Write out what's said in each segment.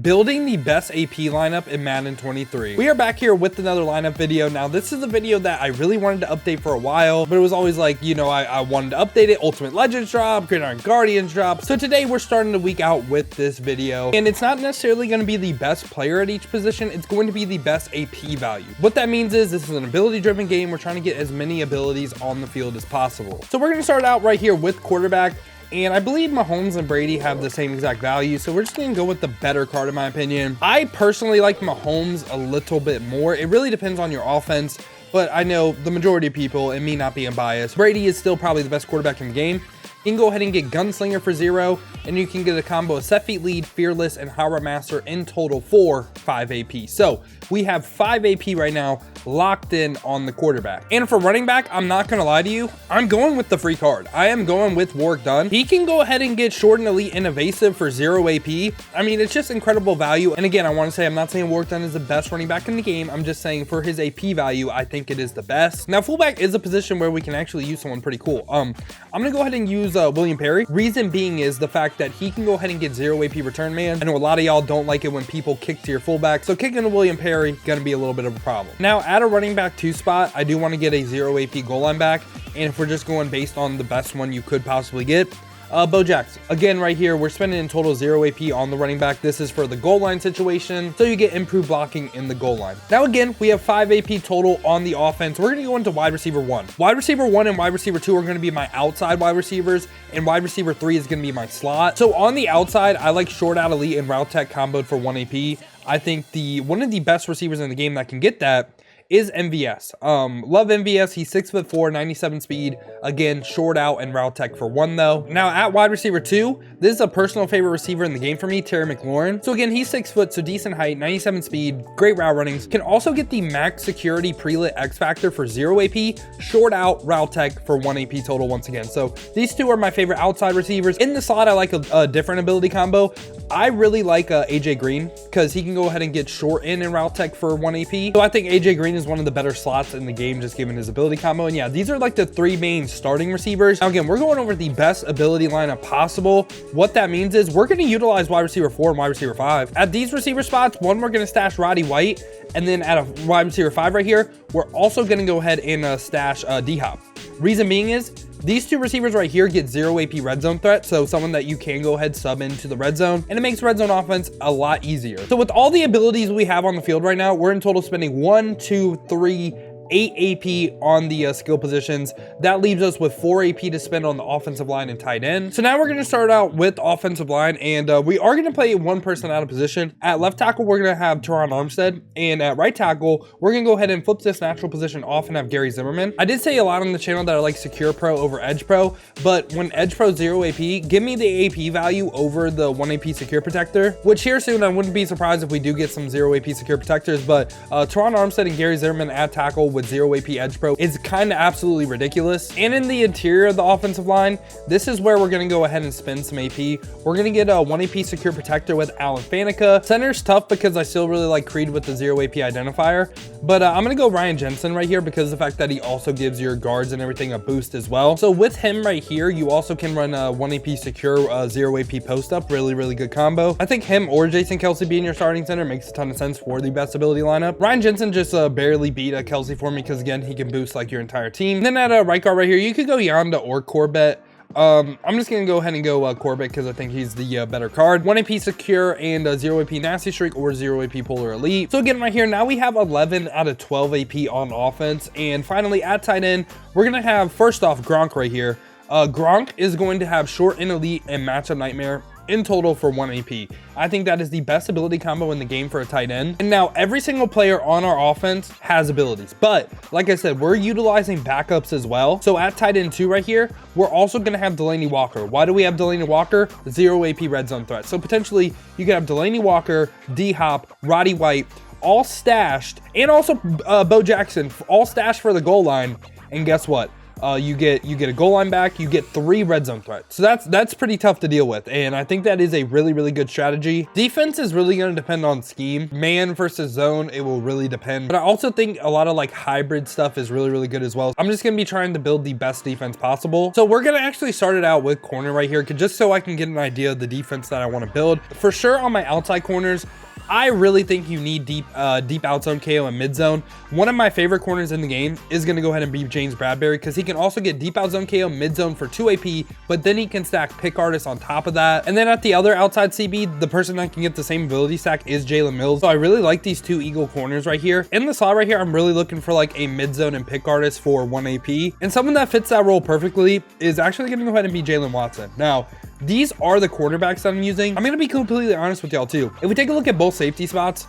building the best AP lineup in Madden 23. We are back here with another lineup video. Now, this is a video that I really wanted to update for a while, but it was always like, you know, I wanted to update it. Ultimate Legends drop, Gridiron Guardians drop. So today we're starting the week out with this video, and it's not necessarily going to be the best player at each position. It's going to be the best AP value. What that means is this is an ability driven game. We're trying to get as many abilities on the field as possible. So we're going to start out right here with quarterback. And I believe Mahomes and Brady have the same exact value, so we're just going to go with the better card in my opinion. I personally like Mahomes a little bit more. It really depends on your offense, but I know the majority of people, and me not being biased, Brady is still probably the best quarterback in the game. You can go ahead and get Gunslinger for 0, and you can get a combo of Set Feet Lead, Fearless, and Howard Master in total for 5 AP. So we have 5 AP right now locked in on the quarterback. And for running back, I'm not going to lie to you, I'm going with the free card. I am going with Warrick Dunn. He can go ahead and get Short and Elite and Evasive for 0 AP. I mean, it's just incredible value. And again, I want to say I'm not saying Warrick Dunn is the best running back in the game. I'm just saying for his AP value, I think it is the best. Now, fullback is a position where we can actually use someone pretty cool. I'm going to go ahead and use William Perry. Reason being is the fact that he can go ahead and get 0 AP return man. I know a lot of y'all don't like it when people kick to your fullback, so kicking to William Perry gonna be a little bit of a problem. Now at a running back 2 spot, I do want to get a 0 AP goal line back, and if we're just going based on the best one you could possibly get, Bo Jackson. Again, right here, we're spending in total 0 AP on the running back. This is for the goal line situation, so you get improved blocking in the goal line. Now, again, we have 5 AP total on the offense. We're going to go into wide receiver 1. Wide receiver 1 and wide receiver 2 are going to be my outside wide receivers, and wide receiver 3 is going to be my slot. So on the outside, I like Short Out Elite and Route Tech comboed for 1 AP. I think one of the best receivers in the game that can get that is MVS. Love MVS. He's 6'4", 97 speed. Again, short out and route tech for 1 though. Now at wide receiver 2, this is a personal favorite receiver in the game for me, Terry McLaurin. So again, he's 6 foot, so decent height, 97 speed, great route runnings. Can also get the max security pre-lit X Factor for 0 AP, short out, route tech for 1 AP total once again. So these two are my favorite outside receivers. In the slot, I like a different ability combo. I really like AJ Green because he can go ahead and get short in and route tech for 1 AP. So I think AJ Green is one of the better slots in the game, just given his ability combo. And yeah, these are like the 3 main starting receivers. Now again, we're going over the best ability lineup possible. What that means is we're going to utilize wide receiver 4 and wide receiver 5. At these receiver spots, one, we're going to stash Roddy White, and then at a wide receiver 5 right here, we're also going to go ahead and stash D-Hop. Reason being is these 2 receivers right here get 0 AP red zone threat, so someone that you can go ahead sub into the red zone, and it makes red zone offense a lot easier. So with all the abilities we have on the field right now, we're in total spending 1, 2, 3, 8 AP on the skill positions. That leaves us with 4 AP to spend on the offensive line and tight end. So now we're going to start out with offensive line, and we are going to play 1 person out of position. At left tackle, we're going to have Teron Armstead, and at right tackle, we're going to go ahead and flip this natural position off and have Gary Zimmerman. I did say a lot on the channel that I like Secure Pro over Edge Pro, but when Edge Pro 0 AP, give me the AP value over the 1 AP Secure Protector, which here soon, I wouldn't be surprised if we do get some 0 AP Secure Protectors, but Teron Armstead and Gary Zimmerman at tackle with 0 AP Edge Pro is kind of absolutely ridiculous. And in the interior of the offensive line, this is where we're going to go ahead and spend some AP. We're going to get a 1 AP Secure Protector with Alan Faneca. Center's tough because I still really like Creed with the 0 AP identifier, but I'm going to go Ryan Jensen right here because of the fact that he also gives your guards and everything a boost as well. So with him right here, you also can run a 1 AP Secure 0 AP post up. Really good combo. I think him or Jason Kelsey being your starting center makes a ton of sense for the best ability lineup. Ryan Jensen just barely beat Kelsey for me because again, he can boost like your entire team. And then at a right guard right here, you could go Yonda or Corbett. I'm just going to go ahead and go Corbett because I think he's the better card. 1 AP Secure and 0 AP Nasty Streak or 0 AP Polar Elite. So again, right here, now we have 11 out of 12 AP on offense. And finally, at tight end, we're going to have, first off, Gronk right here. Gronk is going to have Short and Elite and Matchup Nightmare in total for 1 AP. I think that is the best ability combo in the game for a tight end. And now every single player on our offense has abilities, but like I said, we're utilizing backups as well. So at tight end 2 right here, we're also going to have Delaney Walker. Why do we have Delaney Walker? 0 AP red zone threat. So potentially you could have Delaney Walker, D-Hop, Roddy White, all stashed, and also Bo Jackson, all stashed for the goal line. And guess what? You get a goal line back, you get 3 red zone threats. So that's pretty tough to deal with. And I think that is a really, really good strategy. Defense is really going to depend on scheme. Man versus zone, it will really depend. But I also think a lot of like hybrid stuff is really, really good as well. I'm just going to be trying to build the best defense possible. So we're going to actually start it out with corner right here, just so I can get an idea of the defense that I want to build. For sure on my outside corners, I really think you need deep out zone KO and mid zone. One of my favorite corners in the game is going to go ahead and be James Bradberry, because he can also get deep out zone KO, mid zone for 2 AP, but then he can stack pick artists on top of that. And then at the other outside CB, the person that can get the same ability stack is Jalen Mills. So I really like these 2 Eagle corners right here. In the slot right here, I'm really looking for like a mid zone and pick artist for 1 AP. And someone that fits that role perfectly is actually going to go ahead and be Jalen Watson. Now, these are the quarterbacks that I'm using. I'm going to be completely honest with y'all too. If we take a look at both safety spots,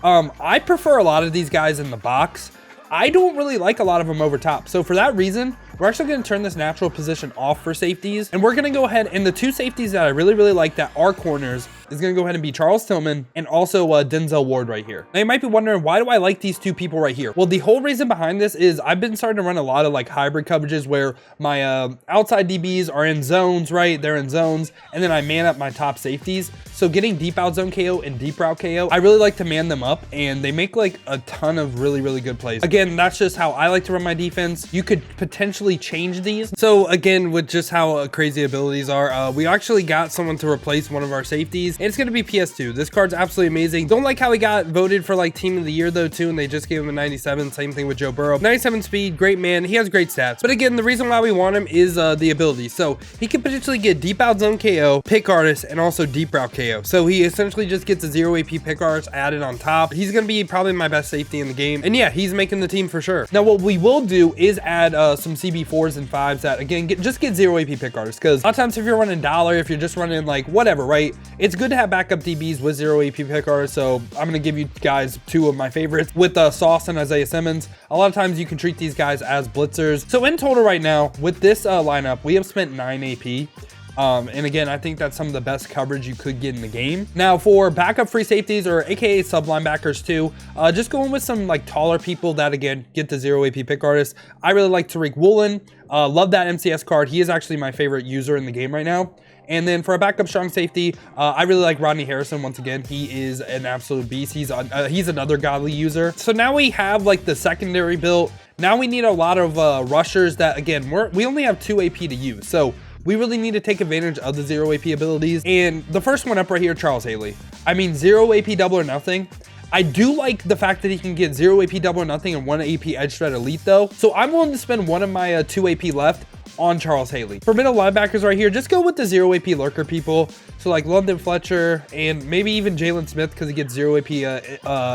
I prefer a lot of these guys in the box. I don't really like a lot of them over top. So for that reason, we're actually going to turn this natural position off for safeties. And we're going to go ahead, and the 2 safeties that I really, really like that are corners is going to go ahead and be Charles Tillman and also Denzel Ward right here. Now you might be wondering, why do I like these 2 people right here? Well, the whole reason behind this is I've been starting to run a lot of like hybrid coverages where my outside DBs are in zones, right? They're in zones, and then I man up my top safeties. So getting deep out zone KO and deep route KO, I really like to man them up, and they make like a ton of really, really good plays. Again, that's just how I like to run my defense. You could potentially change these. So again, with just how crazy abilities are, we actually got someone to replace one of our safeties, and it's going to be PS2. This card's absolutely amazing. Don't like how he got voted for like team of the year though too, and they just gave him a 97. Same thing with Joe Burrow. 97 speed, great man. He has great stats. But again, the reason why we want him is the ability. So he can potentially get deep out zone KO, pick artist, and also deep route KO. So he essentially just gets a 0 AP pick artist added on top. He's going to be probably my best safety in the game. And yeah, he's making the team for sure. Now what we will do is add some CB4s and 5s that again just get 0 AP pick artists, because a lot of times if you're running dollar, if you're just running like whatever, right, it's good to have backup DBs with 0 AP pick artists. So I'm going to give you guys 2 of my favorites with Sauce and Isaiah Simmons. A lot of times you can treat these guys as blitzers. So in total right now with this lineup, we have spent 9 AP. And again, I think that's some of the best coverage you could get in the game. Now for backup free safeties, or AKA sub linebackers too, just going with some like taller people that again get the 0 AP pick artist. I really like Tariq Woolen. Love that MCS card. He is actually my favorite user in the game right now. And then for a backup strong safety, I really like Rodney Harrison. Once again, he is an absolute beast. He's another godly user. So now we have like the secondary built. Now we need a lot of rushers that again, we only have 2 AP to use. So we really need to take advantage of the 0 AP abilities. And the first one up right here, Charles Haley. I mean, 0 AP double or nothing. I do like the fact that he can get 0 AP double or nothing and 1 AP edge threat elite though. So I'm willing to spend one of my 2 AP left on Charles Haley. For middle linebackers right here, just go with the 0 AP lurker people. So like London Fletcher and maybe even Jalen Smith, because he gets 0 AP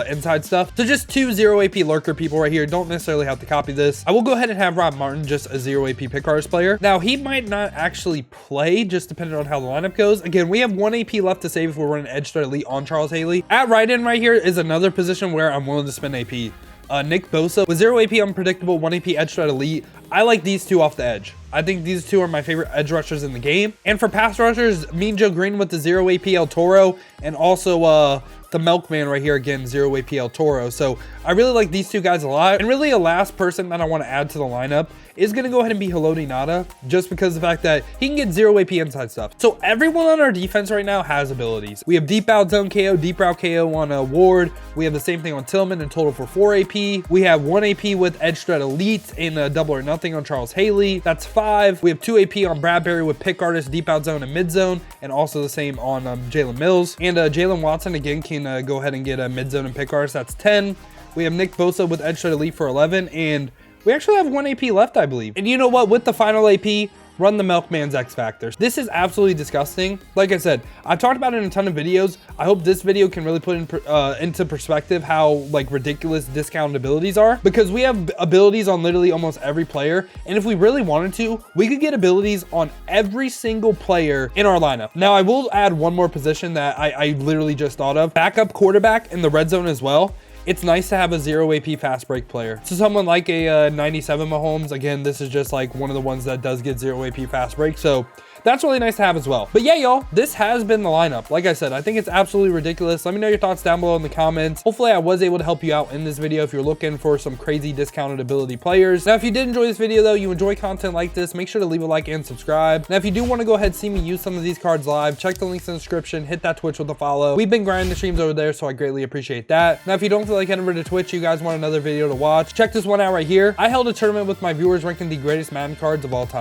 inside stuff. So just 2 0 AP lurker people right here. Don't necessarily have to copy this. I will go ahead and have Rob Martin, just a 0 AP pick artist player. Now he might not actually play, just depending on how the lineup goes. Again, we have 1 AP left to save if we're running edge threat elite on Charles Haley. At right end right here is another position where I'm willing to spend AP. Nick Bosa with 0 AP unpredictable, 1 AP edge threat elite. I like these 2 off the edge. I think these 2 are my favorite edge rushers in the game. And for pass rushers, Mean Joe Green with the 0 AP El Toro, and also the Milkman right here, again, 0 AP El Toro. So I really like these 2 guys a lot. And really a last person that I want to add to the lineup is going to go ahead and be Haloti Nada, just because of the fact that he can get 0 AP inside stuff. So everyone on our defense right now has abilities. We have deep out zone KO, deep route KO on Ward. We have the same thing on Tillman, in total for 4 AP. We have 1 AP with edge threat elite and double or nothing on Charles Haley. That's 5. We have 2 AP on Bradberry with pick artist, deep out zone, and mid zone, and also the same on Jalen Mills. And Jalen Watson again can go ahead and get a mid zone and pick artist. That's 10. We have Nick Bosa with edge threat elite for 11, and we actually have 1 AP left, I believe. And you know what? With the final AP, run the Milkman's X Factor. This is absolutely disgusting. Like I said, I've talked about it in a ton of videos. I hope this video can really put into perspective how like ridiculous discounted abilities are, because we have abilities on literally almost every player. And if we really wanted to, we could get abilities on every single player in our lineup. Now, I will add one more position that I literally just thought of. Backup quarterback in the red zone as well. It's nice to have a 0 AP fast break player. So someone like a 97 Mahomes, again, this is just like one of the ones that does get 0 AP fast break. So that's really nice to have as well. But yeah, y'all, this has been the lineup. Like I said, I think it's absolutely ridiculous. Let me know your thoughts down below in the comments. Hopefully I was able to help you out in this video if you're looking for some crazy discounted ability players. Now, if you did enjoy this video though, you enjoy content like this, make sure to leave a like and subscribe. Now, if you do want to go ahead and see me use some of these cards live, check the links in the description, hit that Twitch with a follow. We've been grinding the streams over there, so I greatly appreciate that. Now, if you don't feel like heading over to Twitch, you guys want another video to watch, check this one out right here. I held a tournament with my viewers ranking the greatest Madden cards of all time.